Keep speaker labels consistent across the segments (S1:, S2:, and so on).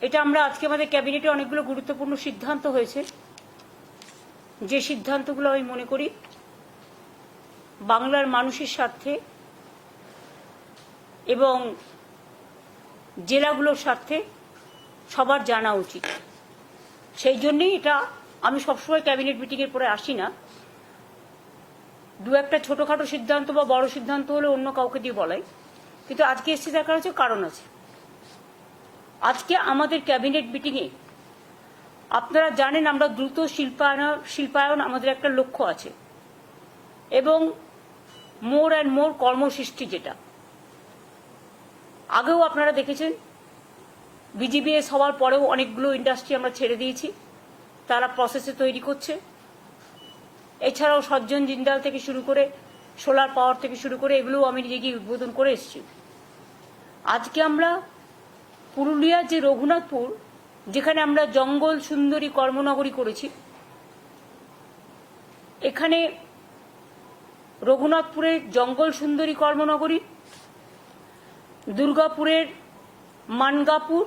S1: এটা আমরা আজকে আমাদের ক্যাবিনেটে অনেকগুলো গুরুত্বপূর্ণ সিদ্ধান্ত হয়েছে, যে সিদ্ধান্তগুলো আমি মনে করি বাংলার মানুষের স্বার্থে এবং জেলাগুলোর স্বার্থে সবার জানা উচিত। সেই জন্যই এটা আমি সবসময় ক্যাবিনেট মিটিংয়ের পরে আসি না, দু একটা ছোটোখাটো সিদ্ধান্ত বা বড় সিদ্ধান্ত হলে অন্য কাউকে দিয়ে বলাই, কিন্তু আজকে এসেছি দেখার হচ্ছে কারণ আছে। আজকে আমাদের ক্যাবিনেট মিটিংয়ে আপনারা জানেন আমরা দ্রুত শিল্পায়ন আমাদের একটা লক্ষ্য আছে, এবং মোর অ্যান্ড মোর কর্মসৃষ্টি, যেটা আগেও আপনারা দেখেছেন বিজিবিএস হওয়ার পরেও অনেকগুলো ইন্ডাস্ট্রি আমরা ছেড়ে দিয়েছি, তারা প্রসেসে তৈরি করছে। এছাড়াও সজ্জন জিন্দাল থেকে শুরু করে সোলার পাওয়ার থেকে শুরু করে এগুলোও আমি নিজে গিয়ে উদ্বোধন করে এসেছি। আজকে আমরা পুরুলিয়ার যে রঘুনাথপুর, যেখানে আমরা জঙ্গল সুন্দরী কর্মনগরী করেছি, এখানে রঘুনাথপুরের জঙ্গল সুন্দরী কর্মনগরী, দুর্গাপুরের মানগাপুর,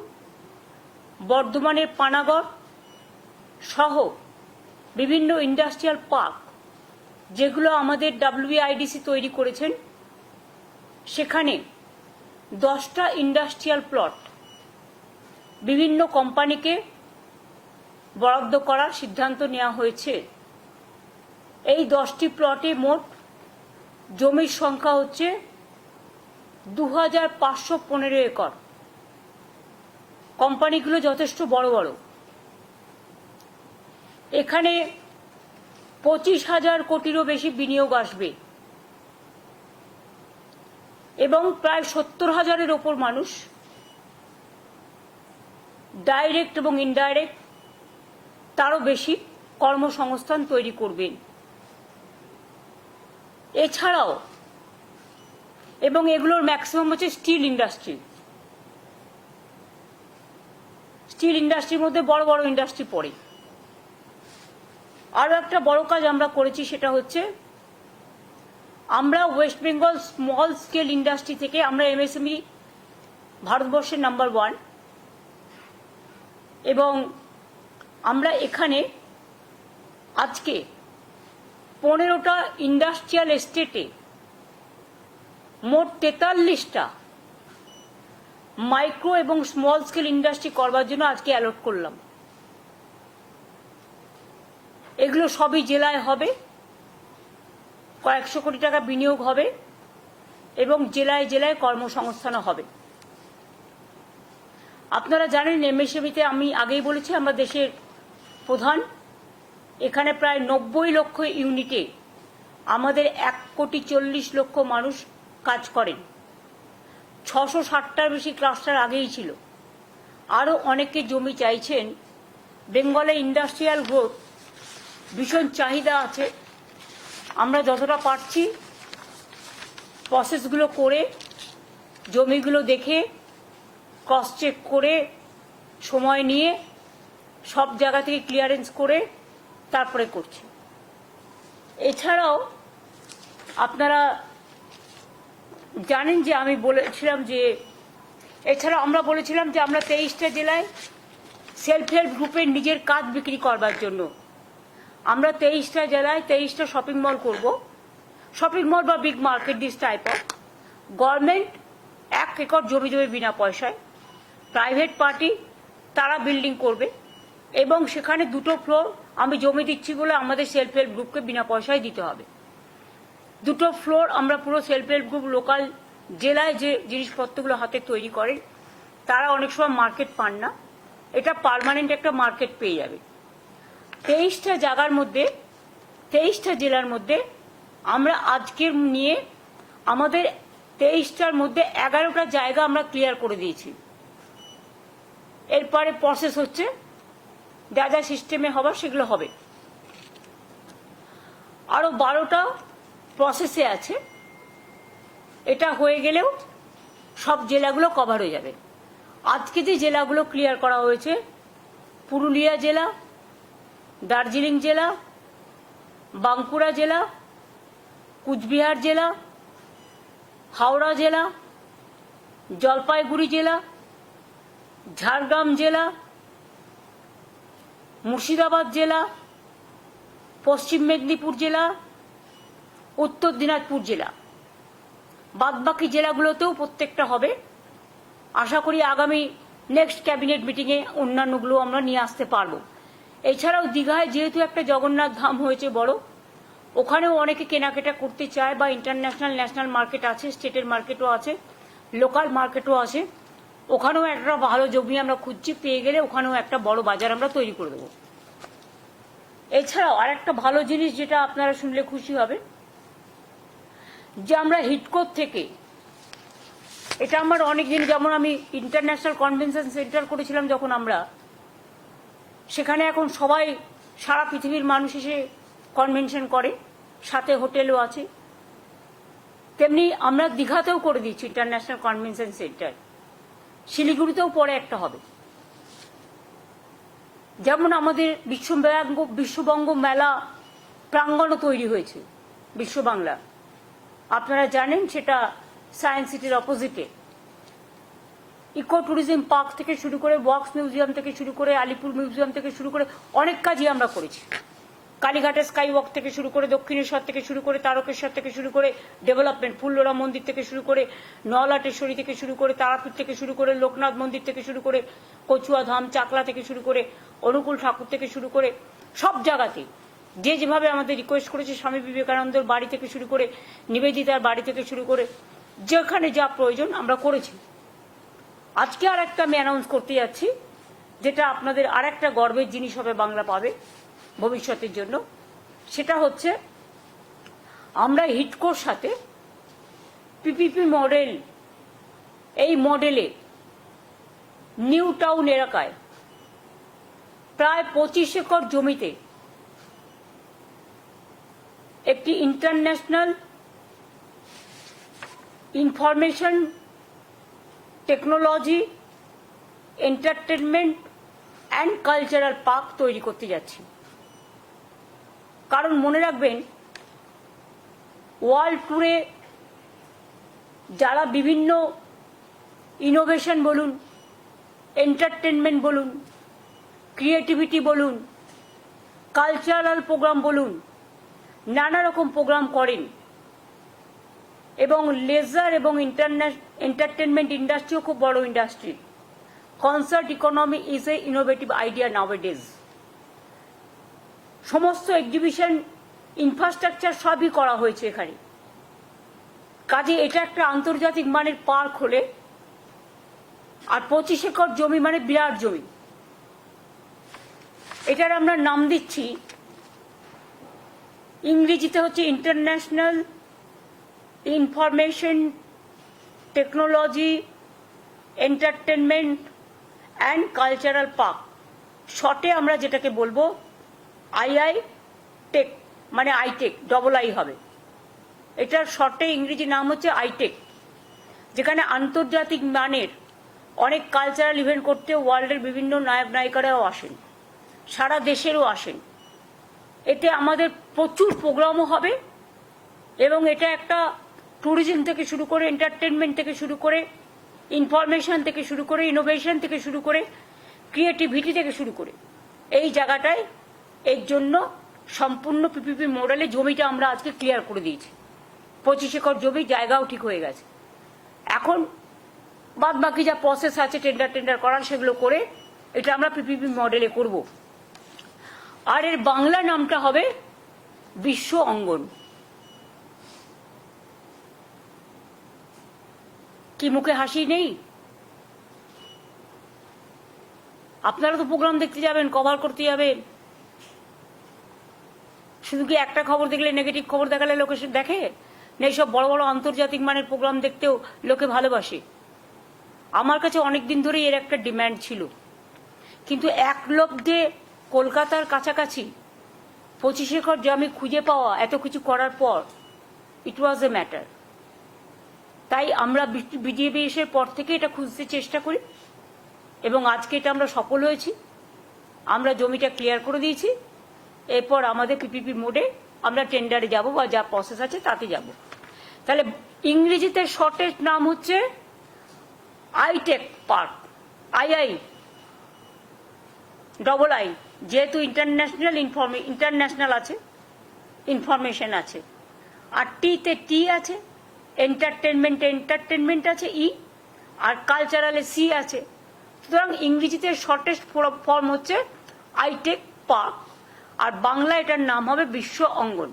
S1: বর্ধমানের পানাগড় সহ বিভিন্ন ইন্ডাস্ট্রিয়াল পার্ক যেগুলো আমাদের WBIDC তৈরি করেছেন, সেখানে 10টা ইন্ডাস্ট্রিয়াল প্লট বিভিন্ন কোম্পানিকে বরাদ্দ করার সিদ্ধান্ত নেওয়া হয়েছে। এই 10টি প্লটে মোট জমির সংখ্যা হচ্ছে 2515 একর। কোম্পানিগুলো যথেষ্ট বড় বড়। এখানে 25,000 কোটিরও বেশি বিনিয়োগ আসবে এবং প্রায় 70,000-এর ওপর মানুষ ডাইরেক্ট এবং ইনডাইরেক্ট তারও বেশি কর্মসংস্থান তৈরি করবেন। এছাড়াও এবং এগুলোর ম্যাক্সিমাম হচ্ছে স্টিল ইন্ডাস্ট্রি। স্টিল ইন্ডাস্ট্রির মধ্যে বড় বড় ইন্ডাস্ট্রি পড়ে। আরও একটা বড় কাজ আমরা করেছি, সেটা হচ্ছে আমরা West Bengal small scale industry থেকে আমরা MSME ভারতবর্ষের নাম্বার 1, এবং আমরা এখানে আজকে 15টা ইন্ডাস্ট্রিয়াল এস্টেটে মোট 43টা মাইক্রো এবং স্মল স্কেল ইন্ডাস্ট্রি করবার জন্য আজকে অ্যালট করলাম। এগুলো সবই জেলায় হবে, কয়েকশো কোটি টাকা বিনিয়োগ হবে এবং জেলায় জেলায় কর্মসংস্থানও হবে। আপনারা জানেন MSME-তে আমি আগেই বলেছি আমরা দেশের প্রধান। এখানে প্রায় 90 লক্ষ ইউনিটে আমাদের 1,40,00,000 মানুষ কাজ করেন। 660টার বেশি ক্লাস্টার আগেই ছিল। আরও অনেকে জমি চাইছেন। বেঙ্গলে ইন্ডাস্ট্রিয়াল গ্রোথ ভীষণ চাহিদা আছে। আমরা যতটা পারছি প্রসেসগুলো করে, জমিগুলো দেখে, ক্রস চেক করে, সময় নিয়ে সব জায়গা থেকে ক্লিয়ারেন্স করে তারপরে করছি। এছাড়াও আপনারা জানেন যে আমি বলেছিলাম যে এছাড়াও আমরা বলেছিলাম যে আমরা 23টা জেলায় সেলফ হেল্প গ্রুপের নিজের কাজ বিক্রি করবার জন্য আমরা 23টা জেলায় 23টা শপিং মল করব। শপিং মল বা big market, this type of. Government 1 acre জমি জমি বিনা পয়সায়, প্রাইভেট পার্টি তারা বিল্ডিং করবে এবং সেখানে 2টো ফ্লোর আমি জমি দিচ্ছি বলে আমাদের সেলফ হেল্প গ্রুপকে বিনা পয়সায় দিতে হবে। 2টো ফ্লোর আমরা পুরো সেলফ হেল্প গ্রুপ লোকাল জেলায় যে জিনিসপত্রগুলো হাতে তৈরি করে তারা অনেক সময় মার্কেট পান না, এটা পার্মানেন্ট একটা মার্কেট পেয়ে যাবে। 23টা জায়গার মধ্যে 23টা জেলার মধ্যে আমরা আজকের নিয়ে আমাদের 23টার মধ্যে 11টা জায়গা আমরা ক্লিয়ার করে দিয়েছি। এরপরে প্রসেস হচ্ছে যা যা সিস্টেমে হবার সেগুলো হবে। আরও 12টা প্রসেসে আছে। এটা হয়ে গেলেও সব জেলাগুলো কভার হয়ে যাবে। আজকে যে জেলাগুলো ক্লিয়ার করা হয়েছে, পুরুলিয়া জেলা, দার্জিলিং জেলা, বাঁকুড়া জেলা, কুচবিহার জেলা, হাওড়া জেলা, জলপাইগুড়ি জেলা, ঝাড়গ্রাম জেলা, মুর্শিদাবাদ জেলা, পশ্চিম মেদিনীপুর জেলা, উত্তর দিনাজপুর জেলা, বাদবাকি জেলাগুলোতেও প্রত্যেকটা হবে। আশা করি আগামী নেক্সট ক্যাবিনেট মিটিংয়ে অন্যান্যগুলো আমরা নিয়ে আসতে পারবো। এছাড়াও দীঘায় যেহেতু একটা জগন্নাথ ধাম হয়েছে বড়, ওখানেও অনেকে কেনাকাটা করতে চায়, বা ইন্টারন্যাশনাল ন্যাশনাল মার্কেট আছে, স্টেটের মার্কেটও আছে, লোকাল মার্কেটও আছে। ওখানেও একটা ভালো জমি আমরা খুঁজছি, পেয়ে গেলে ওখানেও একটা বড় বাজার আমরা তৈরি করে দেবো। এছাড়াও আর একটা ভালো জিনিস যেটা আপনারা শুনলে খুশি হবে, যে আমরা হিডকো থেকে, এটা আমার অনেকদিন, যেমন আমি ইন্টারন্যাশনাল কনভেনশন সেন্টার করেছিলাম যখন আমরা, সেখানে এখন সবাই সারা পৃথিবীর মানুষ এসে কনভেনশন করে, সাথে হোটেলও আছে। তেমনি আমরা দীঘাতেও করে দিচ্ছি ইন্টারন্যাশনাল কনভেনশন সেন্টার, শিলিগুড়িতেও পরে একটা হবে। যেমন আমাদের বিশ্ববঙ্গ মেলা প্রাঙ্গণও তৈরি হয়েছে বিশ্ববাংলা, আপনারা জানেন, সেটা সায়েন্স সিটির অপোজিটে। ইকো ট্যুরিজম পার্ক থেকে শুরু করে, ওয়াক্স মিউজিয়াম থেকে শুরু করে, আলিপুর মিউজিয়াম থেকে শুরু করে অনেক কাজই আমরা করেছি। কালীঘাটের স্কাই ওয়াক থেকে শুরু করে, দক্ষিণেশ্বর থেকে শুরু করে, তারকেশ্বর থেকে শুরু করে, ডেভেলপমেন্ট, ফুল্লরা মন্দির থেকে শুরু করে, নলাটেশ্বরী থেকে শুরু করে, তারাপীঠ থেকে শুরু করে, লোকনাথ মন্দির থেকে শুরু করে, কচুয়া ধাম, চাকলা থেকে শুরু করে, অনুকূল ঠাকুর থেকে শুরু করে, সব জায়গাতে যে যেভাবে আমাদের রিকোয়েস্ট করেছে, স্বামী বিবেকানন্দের বাড়ি থেকে শুরু করে, নিবেদিতার বাড়ি থেকে শুরু করে, যেখানে যা প্রয়োজন আমরা করেছি। আজকে আর একটা আমি অ্যানাউন্স করতে যাচ্ছি, যেটা আপনাদের আর একটা গর্বের জিনিস হবে, বাংলা পাবে ভবিষ্যতের জন্য। সেটা হচ্ছে, আমরা হিডকোর সাথে পিপিপি মডেল, এই মডেলে নিউ টাউন এলাকায় প্রায় 25 একর জমিতে একটি international information technology, entertainment and cultural park তৈরি করতে যাচ্ছি। কারণ মনে রাখবেন, ওয়ার্ল্ড ট্যুরে যারা বিভিন্ন ইনোভেশন বলুন, এন্টারটেনমেন্ট বলুন, ক্রিয়েটিভিটি বলুন, কালচারাল প্রোগ্রাম বলুন, নানা রকম প্রোগ্রাম করেন, এবং লেজার এবং এন্টারটেনমেন্ট ইন্ডাস্ট্রিও খুব বড় industry. Concert economy is a innovative idea নাওয়াডেজ। সমস্ত এক্সিবিশন, ইনফ্রাস্ট্রাকচার সবই করা হয়েছে এখানে। কাজে এটা একটা আন্তর্জাতিক মানের পার্ক হলে, আর 25 একর জমি মানে বিরাট জমি। এটার আমরা নাম দিচ্ছি, ইংরেজিতে হচ্ছে international information technology entertainment and cultural park, শর্টে আমরা যেটাকে বলবো আইআই টেক, মানে আইটেক, ডবল আই হবে। এটার শর্টে ইংরেজি নাম হচ্ছে আইটেক, যেখানে আন্তর্জাতিক মানের অনেক কালচারাল ইভেন্ট করতে ওয়ার্ল্ডের বিভিন্ন নায়ক নায়িকারাও আসেন, সারা দেশেরও আসেন। এতে আমাদের প্রচুর প্রোগ্রামও হবে, এবং এটা একটা ট্যুরিজম থেকে শুরু করে, এন্টারটেনমেন্ট থেকে শুরু করে, ইনফরমেশন থেকে শুরু করে, ইনোভেশন থেকে শুরু করে, ক্রিয়েটিভিটি থেকে শুরু করে, এই জায়গাটায় এর জন্য সম্পূর্ণ পিপিপি মডেলে জমিটা আমরা আজকে ক্লিয়ার করে দিয়েছি। 25 একর জমি, জায়গাও ঠিক হয়ে গেছে। এখন বাদ বাকি যা প্রসেস আছে টেন্ডার করার, সেগুলো করে এটা আমরা পিপিপি মডেলে করব। আর এর বাংলা নামটা হবে বিশ্ব অঙ্গন। কি মুখে হাসি নেই? আপনারা তো প্রোগ্রাম দেখতে যাবেন, কভার করতে যাবেন, শুধু কি একটা খবর দেখলে, নেগেটিভ খবর দেখালে লোকে দেখে না? এইসব বড় বড় আন্তর্জাতিক মানের প্রোগ্রাম দেখতেও লোকে ভালোবাসে। আমার কাছে অনেকদিন ধরেই এর একটা ডিম্যান্ড ছিল, কিন্তু এক লব্ধে কলকাতার কাছাকাছি 25 একর জমি খুঁজে পাওয়া, এত কিছু করার পর, ইট ওয়াজ এ ম্যাটার। তাই আমরা বিডিএবিএস এর পর থেকে এটা খুঁজতে চেষ্টা করি, এবং আজকে এটা আমরা সফল হয়েছি। আমরা জমিটা ক্লিয়ার করে দিয়েছি। এরপর আমাদের পিপিপি মোডে আমরা টেন্ডারে যাব, বা যা প্রসেস আছে তাতে যাব। তাহলে ইংরেজিতে শর্টের নাম হচ্ছে আইটেক পার্ক, আই ডবল আই, যেহেতু ইন্টারন্যাশনাল আছে, ইনফরমেশন আছে, আর টিতে টি আছে, এন্টারটেনমেন্ট আছে ই, আর কালচারালে সি আছে। সুতরাং ইংরেজিতে শর্টেস্ট ফর্ম হচ্ছে আইটেক পার্ক, আর বাংলা এটার নাম হবে বিশ্ব অঙ্গন।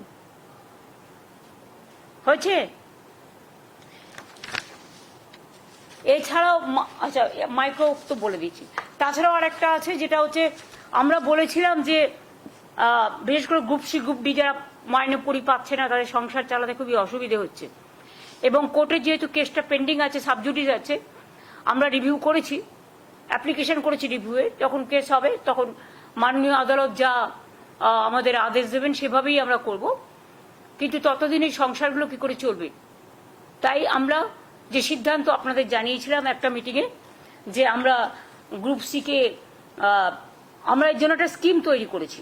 S1: হয়েছে? এছাড়াও আচ্ছা, মাইক্রো তো বলে দিচ্ছি। তাছাড়াও আর একটা আছে, যেটা হচ্ছে আমরা বলেছিলাম যে বিশেষ করে গ্রুপ সি গ্রুপ ডি যারা মাইনে পাচ্ছে না, তাদের সংসার চালাতে খুবই অসুবিধে হচ্ছে, এবং কোর্টে যেহেতু কেসটা পেন্ডিং আছে, সাবজুডিস আছে, আমরা রিভিউ করেছি, অ্যাপ্লিকেশন করেছি রিভিউয়ে। যখন কেস হবে তখন মাননীয় আদালত যা আমাদের আদেশ দেবেন সেভাবেই আমরা করব, কিন্তু ততদিন এই সংসারগুলো কি করে চলবে? তাই আমরা যে সিদ্ধান্ত আপনাদের জানিয়েছিলাম একটা মিটিংয়ে, যে আমরা গ্রুপ সিকে আমরা এর জন্য একটা স্কিম তৈরি করেছি।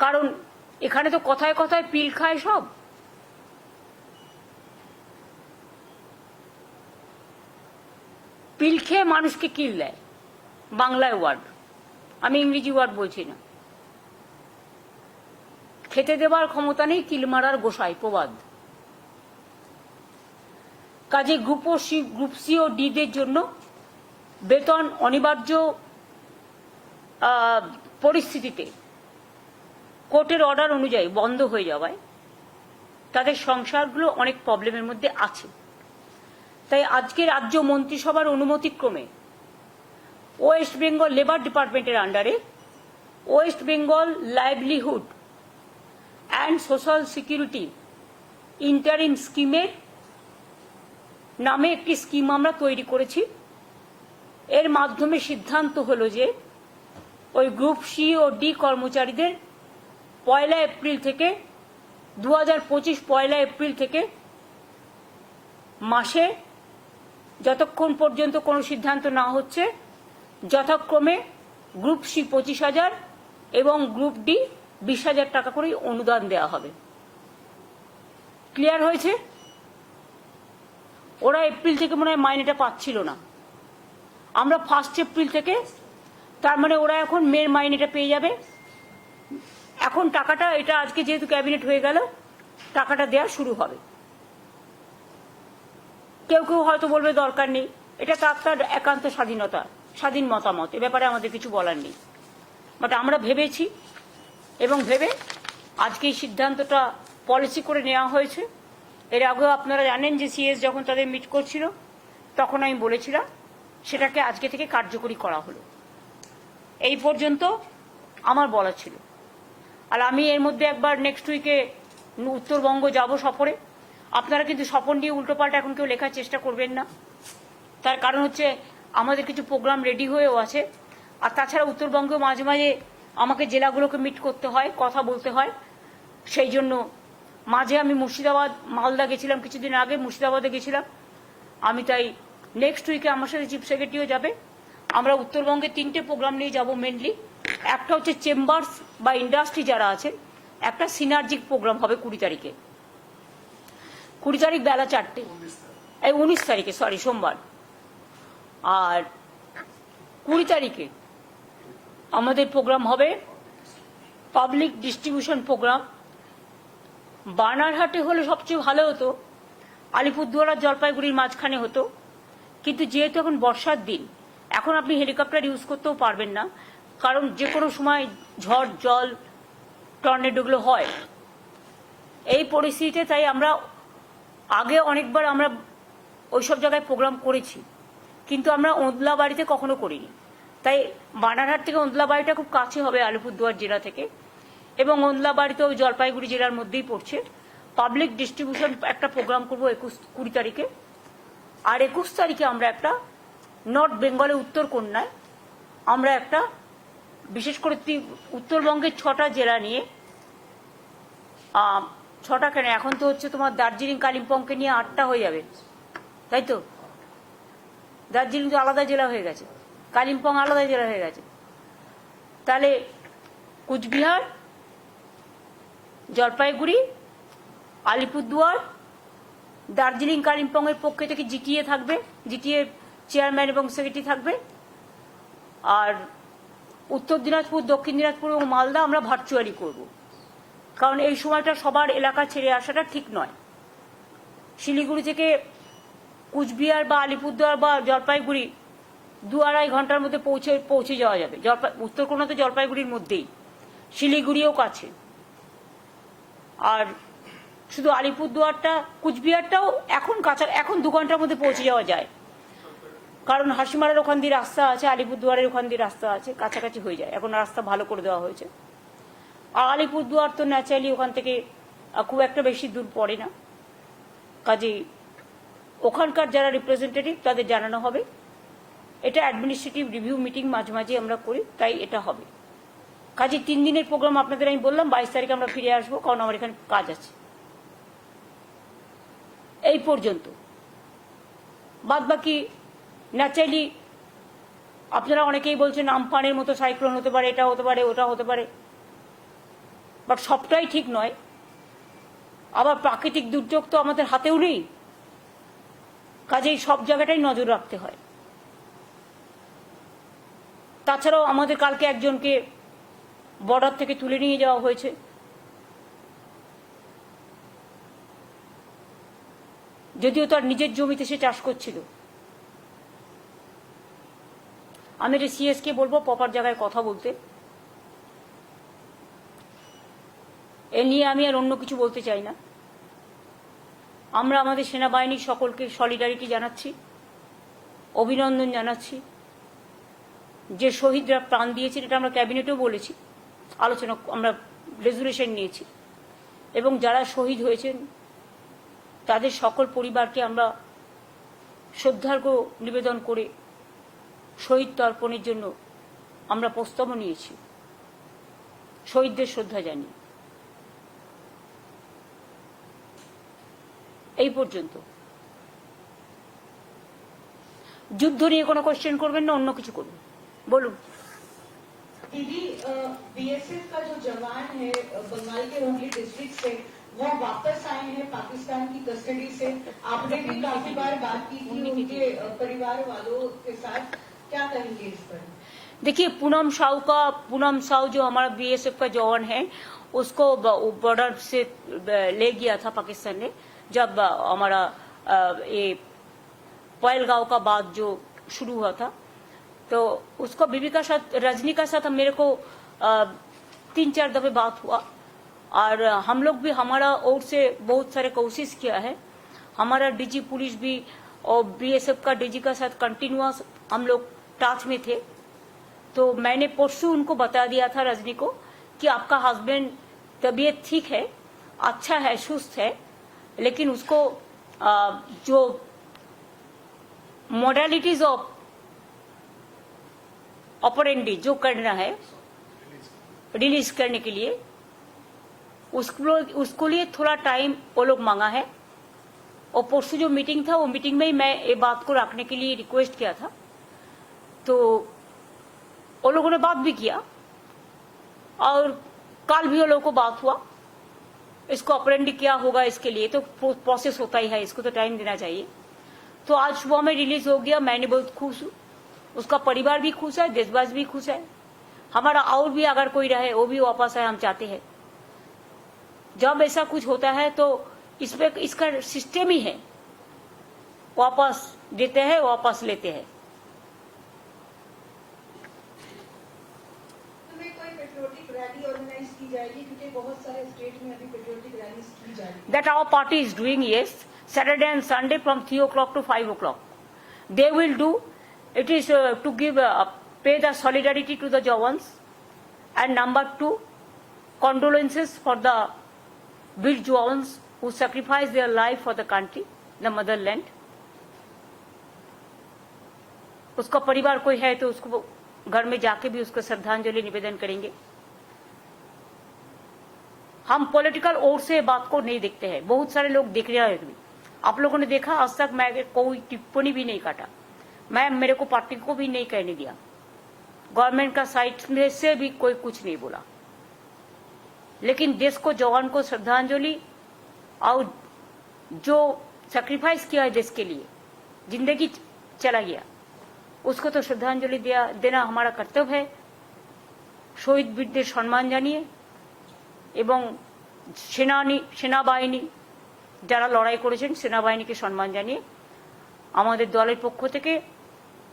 S1: কারণ এখানে তো কথায় কথায় পিল খায় সব। পিল খেয়ে মানুষকে কিল দেয়, বাংলায় ওয়ার্ড, আমি ইংরেজি ওয়ার্ড বলছি না। খেতে দেবার ক্ষমতা নেই, কিল মারার গোসাই, প্রবাদ। কাজে গ্রুপ সি ও ডিদের জন্য বেতন অনিবার্য পরিস্থিতিতে কোর্টের অর্ডার অনুযায়ী বন্ধ হয়ে যাওয়ায় তাদের সংসারগুলো অনেক প্রবলেমের মধ্যে আছে। তাই আজকে রাজ্য মন্ত্রিসভার অনুমতিক্রমে ওয়েস্ট বেঙ্গল লেবার ডিপার্টমেন্টের আন্ডারে West Bengal livelihood and social security interim স্কিমের নামে একটি স্কিম আমরা তৈরি করেছি। এর মাধ্যমে সিদ্ধান্ত হলো যে ওই গ্রুপ সি ও ডি কর্মচারীদের 1 এপ্রিল থেকে 2025 1 এপ্রিল থেকে মাসে যতক্ষণ পর্যন্ত কোনো সিদ্ধান্ত না হচ্ছে, যথাক্রমে গ্রুপ সি 25,000 এবং গ্রুপ ডি 20,000 টাকা করে অনুদান দেওয়া হবে। ক্লিয়ার হয়েছে? ওরা এপ্রিল থেকে মনে হয় মাইনেটা পাচ্ছিল না, আমরা 1 এপ্রিল থেকে, তার মানে ওরা এখন মের মাইনেটা পেয়ে যাবে। এখন টাকাটা, এটা আজকে যেহেতু ক্যাবিনেট হয়ে গেল, টাকাটা দেওয়া শুরু হবে। কেউ কেউ হয়তো বলবে দরকার নেই, এটা তার একান্ত স্বাধীনতা, স্বাধীন মতামত, এ ব্যাপারে আমাদের কিছু বলার নেই। বাট আমরা ভেবেছি, এবং ভেবে আজকে এই সিদ্ধান্তটা পলিসি করে নেওয়া হয়েছে। এর আগেও আপনারা জানেন যে সিএস যখন তাদের মিট করছিল তখন আমি বলেছিলাম সেটাকে আজকে থেকে কার্যকরী করা হলো। এই পর্যন্ত আমার বলা ছিল। আর আমি এর মধ্যে একবার নেক্সট উইকে উত্তরবঙ্গ যাব সফরে। আপনারা কিন্তু সফর নিয়ে উল্টোপাল্টা এখন কেউ লেখার চেষ্টা করবেন না, তার কারণ হচ্ছে আমাদের কিছু প্রোগ্রাম রেডি হয়েও আছে। আর তাছাড়া উত্তরবঙ্গেও মাঝে মাঝে আমাকে জেলাগুলোকে মিট করতে হয়, কথা বলতে হয়। সেই জন্য মাঝে আমি মুর্শিদাবাদ, মালদা গেছিলাম, কিছুদিন আগে মুর্শিদাবাদে গেছিলাম আমি। তাই নেক্সট উইকে আমার সাথে চিফ সেক্রেটারিও যাবে। আমরা উত্তরবঙ্গে 3টে প্রোগ্রাম নিয়ে যাব মেনলি। একটা হচ্ছে চেম্বার্স বা ইন্ডাস্ট্রি যারা আছে, একটা সিনার্জিক প্রোগ্রাম হবে 20 তারিখে, 20 তারিখ বেলা 4টে, এই 19 তারিখে, সরি, সোমবার। আর 20 তারিখে আমাদের প্রোগ্রাম হবে পাবলিক ডিস্ট্রিবিউশন প্রোগ্রাম। বানারহাটে হলে সবচেয়ে ভালো হতো, আলিপুরদুয়ার আর জলপাইগুড়ির মাঝখানে হতো, কিন্তু যেহেতু এখন বর্ষার দিন, এখন আপনি হেলিকপ্টার ইউজ করতেও পারবেন না, কারণ যে কোনো সময় ঝড়, জল, টর্নেডোগুলো হয় এই পরিস্থিতিতে। তাই আমরা আগে অনেকবার আমরা ওইসব জায়গায় প্রোগ্রাম করেছি, কিন্তু আমরা ওদলাবাড়িতে কখনো করিনি। তাই বানারহাট থেকে ওদলাবাড়িটা খুব কাছে হবে আলিপুরদুয়ার জেলা থেকে, এবং ওদলাবাড়িতেও জলপাইগুড়ি জেলার মধ্যেই পড়ছে। পাবলিক ডিস্ট্রিবিউশন একটা প্রোগ্রাম করবো 20 তারিখে। আর 21 তারিখে আমরা একটা নর্থ বেঙ্গলে উত্তরকন্যায় আমরা একটা, বিশেষ করে উত্তরবঙ্গের 6টা জেলা নিয়ে, 6টা কেন, এখন তো হচ্ছে তোমার দার্জিলিং কালিম্পংকে নিয়ে 8টা হয়ে যাবে, তাই তো? দার্জিলিং তো আলাদা জেলা হয়ে গেছে, কালিম্পং আলাদা জেলা হয়ে গেছে। তাহলে কুচবিহার, জলপাইগুড়ি, আলিপুরদুয়ার, দার্জিলিং কালিম্পংয়ের পক্ষে থেকে জিটিএ থাকবে, জিটিএ চেয়ারম্যান এবং সেক্রেটারি থাকবে, আর উত্তর দিনাজপুর, দক্ষিণ দিনাজপুর এবং মালদা আমরা ভার্চুয়ালি করব, কারণ এই সময়টা সবার এলাকা ছেড়ে আসাটা ঠিক নয়। শিলিগুড়ি থেকে কুচবিহার বা আলিপুরদুয়ার বা জলপাইগুড়ি 2-2.5 ঘন্টার মধ্যে পৌঁছে যাওয়া যাবে। উত্তরকোনা তো জলপাইগুড়ির মধ্যেই, শিলিগুড়িও কাছে। আর শুধু আলিপুরদুয়ারটা, কুচবিহারটাও এখন 2 ঘন্টার মধ্যে পৌঁছে যাওয়া যায়, কারণ হাসিমারার ওখান দিয়ে রাস্তা আছে, আলিপুরদুয়ারের ওখান দিয়ে রাস্তা আছে, কাছাকাছি হয়ে যায়। এখন রাস্তা ভালো করে দেওয়া হয়েছে। আর আলিপুরদুয়ার তো ন্যাচারালি ওখান থেকে খুব একটা বেশি দূর পড়ে না, কাজেই ওখানকার যারা রিপ্রেজেন্টেটিভ তাদের জানানো হবে। এটা অ্যাডমিনিস্ট্রেটিভ রিভিউ মিটিং মাঝে মাঝে আমরা করি, তাই এটা হবে। কাজে 3 দিনের প্রোগ্রাম আপনাদের আমি বললাম। 22 তারিখে আমরা ফিরে আসবো, কারণ আমার এখানে কাজ আছে। এই পর্যন্ত। বাদ বাকি ন্যাচারালি আপনারা অনেকেই বলছেন আমফানের মতো সাইক্লোন হতে পারে, এটা হতে পারে, ওটা হতে পারে, বাট সবটাই ঠিক নয়। আবার প্রাকৃতিক দুর্যোগ তো আমাদের হাতেও নেই, কাজেই সব জায়গাটাই নজর রাখতে হয়। তাছাড়াও আমাদের কালকে একজনকে বর্ডার থেকে তুলে নিয়ে যাওয়া হয়েছে। যদিও তার নিজের জমিতে সে চাষ করছিল। আমি এটা সিএসকে বলবো প্রপার জায়গায় কথা বলতে। এ নিয়ে আমি আর অন্য কিছু বলতে চাই না। আমরা আমাদের সেনাবাহিনীর সকলকে সলিডারিটি জানাচ্ছি, অভিনন্দন জানাচ্ছি। যে শহীদরা প্রাণ দিয়েছেন, এটা আমরা ক্যাবিনেটেও বলেছি, আলোচনা আমরা রেজুলেশন নিয়েছি, এবং যারা শহীদ হয়েছেন তাদের সকল পরিবারকে আমরা শ্রদ্ধার্ঘ্য নিবেদন করে শহীদ তর্পণের জন্য আমরা প্রস্তাবও নিয়েছি, শহীদদের শ্রদ্ধা জানিয়ে। এই পর্যন্ত। যুদ্ধ নিয়ে কোনো কোশ্চেন করবেন না, অন্য কিছু করবেন, বলুন।
S2: दीदी, बीएसएफ का जो जवान है बंगाल के हुगली डिस्ट्रिक्ट से, वो वापस आए हैं पाकिस्तान की कस्टडी से। आपने भी काफी बार बात की थी उनके परिवार वालों के साथ, क्या कहेंगे इस पर?
S1: देखिए, पूनम साहू जो हमारा बीएसएफ का जवान है, उसको बॉर्डर से ले गया था पाकिस्तान ने, जब हमारा ये पहलगांव का बाद जो शुरू हुआ था। तो उसको बीबी का साथ, रजनी का साथ मेरे को 3-4 दफे बात हुआ, और हम लोग भी हमारा ओर से बहुत सारे कोशिश किया है। हमारा डीजी पुलिस भी और बीएसएफ का डीजी का साथ कंटिन्यूअस हम लोग टच में थे। तो मैंने परसों उनको बता दिया था, रजनी को, कि आपका हस्बैंड तबीयत ठीक है, अच्छा है, सुस्त है, लेकिन उसको जो मॉडलिटीज ऑफ ऑपरेंडी जो करना है रिलीज करने के लिए, उसको लिए थोड़ा टाइम वो लोग मांगा है। और परसों जो मीटिंग था, वो मीटिंग में ही मैं ये बात को रखने के लिए रिक्वेस्ट किया था। तो वो लोगों ने बात भी किया, और कल भी वो लोगों को बात हुआ। इसको ऑपरेंडी क्या होगा, इसके लिए तो प्रोसेस होता ही है, इसको तो टाइम देना चाहिए। तो आज सुबह में रिलीज हो गया, मैंने बहुत खुश हूँ, उसका परिवार भी खुश है, देशवासी भी खुश है। हमारा और भी अगर कोई रहे वो भी वापस आए, हम चाहते हैं। जब ऐसा कुछ होता है तो इसमें इसका सिस्टम ही है, वापस देते हैं, वापस लेते हैं। That our party is doing, yes. Saturday and Sunday from 3 o'clock to 5 o'clock. They will do. It is to give pay the solidarity to the Jawans, and number 2, condolences for the brave Jawans who sacrificed their life for the country, the motherland. उसका परिवार कोई है तो उसको घर में जाके भी उसको श्रद्धांजलि निवेदन करेंगे। हम पॉलिटिकल ओर से बात को नहीं देखते हैं, बहुत सारे लोग देख रहे हैं। आप लोगों ने देखा, आज तक मैं कोई टिप्पणी भी नहीं काटा, मैं मेरे को पार्टी को भी नहीं कहने दिया, गवर्नमेंट का साइड में से भी कोई कुछ नहीं बोला। लेकिन देश को, जवान को श्रद्धांजलि, और जो सैक्रिफाइस किया है देश के लिए, जिंदगी चला गया, उसको तो श्रद्धांजलि देना हमारा कर्तव्य है। শহীদ বীরদের সম্মান জানিয়ে এবং সেনাবাহিনী যারা লড়াই করেছেন সেনাবাহিনীকে সম্মান জানিয়ে আমাদের দলের পক্ষ থেকে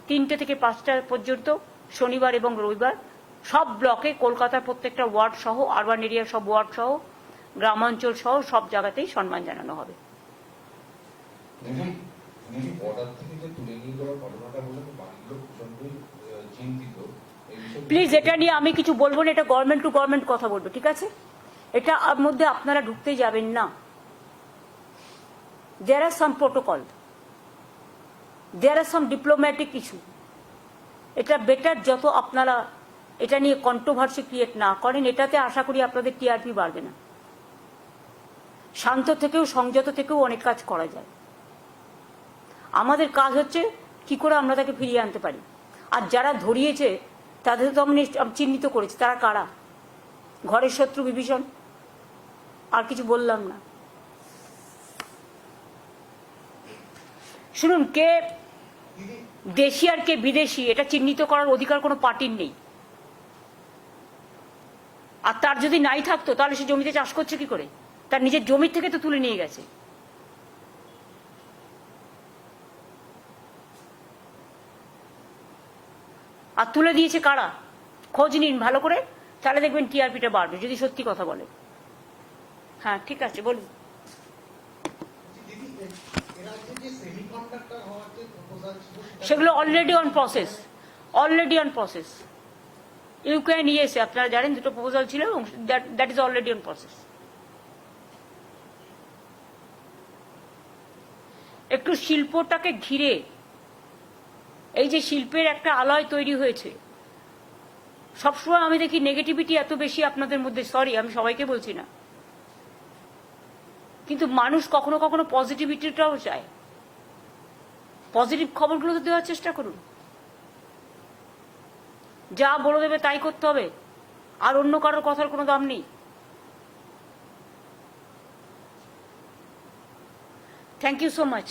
S1: 3টে থেকে 5টা পর্যন্ত শনিবার এবং রবিবার সব ব্লকে কলকাতার প্রত্যেকটা ওয়ার্ড সহ আরবান এরিয়ার সব ওয়ার্ড সহ গ্রামাঞ্চল সহ সব জায়গাতেই সম্মান জানানো হবে।
S3: বর্ডার থেকে যে তুলে নিয়ে যাওয়ার ঘটনাটা বলে বাড়ির লোক প্রচন্ডই চিন্তিত।
S1: প্লিজ এটা নিয়ে আমি কিছু বলবো না, এটা গভর্নমেন্ট টু গভর্নমেন্ট কথা বলবো, ঠিক আছে? এটা মধ্যে আপনারা ঢুকতে যাবেন না। দেয়ার আর সাম প্রোটোকল, দেয়ার আর সাম ডিপ্লোম্যাটিক ইস্যু। এটা বেটার যত আপনারা এটা নিয়ে কন্ট্রোভার্সি ক্রিয়েট না করেন, এটাতে আশা করি আপনাদের টিআরপি বাড়বে না। শান্ত থেকেও সংযত থেকেও অনেক কাজ করা যায়। আমাদের কাজ হচ্ছে কি করে আমরা তাকে ফিরিয়ে আনতে পারি। আর যারা ধরিয়েছে তাদের তো আমি চিহ্নিত করেছি, তারা কারা? ঘরের শত্রু বিভীষণ, আর কিছু বললাম না। শুনুন, কে দেশি আর কে বিদেশি এটা চিহ্নিত করার অধিকার কোনো পার্টির নেই। আর তার যদি নাই থাকতো তাহলে সে জমিতে চাষ করছে কি করে? তার নিজের জমির থেকে তো তুলে নিয়ে গেছে। আর তুলে দিয়েছে কারা? খোঁজ নিন ভালো করে, তাহলে দেখবেন টিআরপিটা বাড়বে যদি সত্যি কথা বলে। হ্যাঁ ঠিক আছে, বলুন। সেগুলো already on process, already on process. Ukraine ইয়েছে আপনারা জানেন 2টো প্রপোজাল ছিল এবং that is already on process. একটু শিল্পটাকে ঘিরে এই যে শিল্পের একটা আলয় তৈরি হয়েছে, সবসময় আমি দেখি নেগেটিভিটি এত বেশি আপনাদের মধ্যে। সরি, আমি সবাইকে বলছি না, কিন্তু মানুষ কখনো কখনো পজিটিভিটিটাও চায়। পজিটিভ খবরগুলো তো দেওয়ার চেষ্টা করুন। যা বলে দেবে তাই করতে হবে, আর অন্য কারোর কথার কোনো দাম নেই। Thank you so much.